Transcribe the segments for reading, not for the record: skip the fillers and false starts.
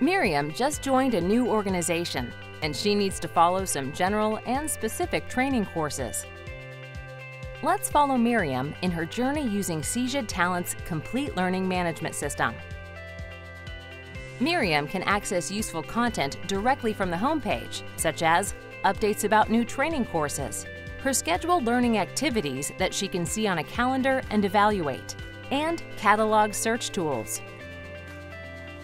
Miriam just joined a new organization, and she needs to follow some general and specific training courses. Let's follow Miriam in her journey using Cegid Talent's complete learning management system. Miriam can access useful content directly from the homepage, such as updates about new training courses, her scheduled learning activities that she can see on a calendar and evaluate, and catalog search tools.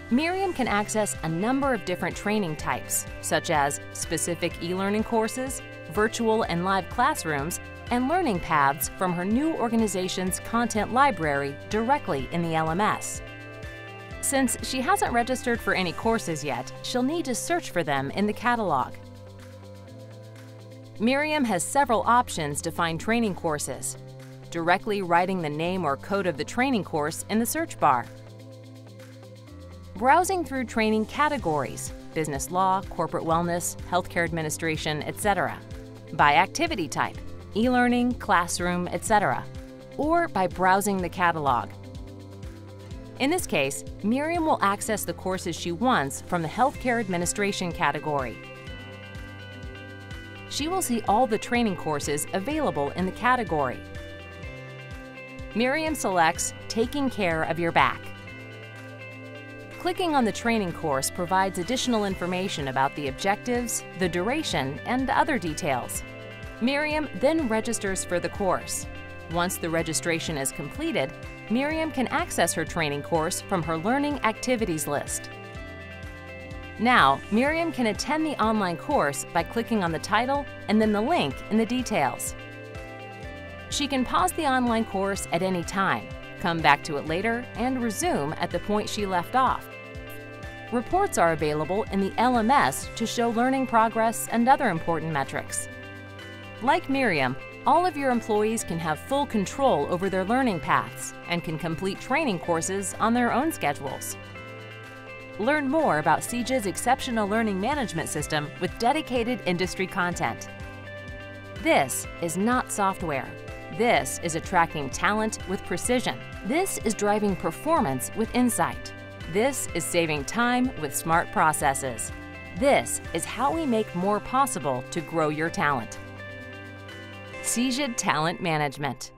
Miriam can access a number of different training types, such as specific e-learning courses, virtual and live classrooms, and learning paths from her new organization's content library directly in the LMS. Since she hasn't registered for any courses yet, she'll need to search for them in the catalog. Miriam has several options to find training courses, directly writing the name or code of the training course in the search bar. Browsing through training categories, business law, corporate wellness, healthcare administration, etc. By activity type, e-learning, classroom, etc. Or by browsing the catalog. In this case, Miriam will access the courses she wants from the healthcare administration category. She will see all the training courses available in the category. Miriam selects Taking Care of Your Back. Clicking on the training course provides additional information about the objectives, the duration, and other details. Miriam then registers for the course. Once the registration is completed, Miriam can access her training course from her Learning Activities list. Now, Miriam can attend the online course by clicking on the title and then the link in the details. She can pause the online course at any time, come back to it later, and resume at the point she left off. Reports are available in the LMS to show learning progress and other important metrics. Like Miriam, all of your employees can have full control over their learning paths and can complete training courses on their own schedules. Learn more about Cegid's exceptional learning management system with dedicated industry content. This is not software. This is attracting talent with precision. This is driving performance with insight. This is saving time with smart processes. This is how we make more possible to grow your talent. Cegid Talent Management.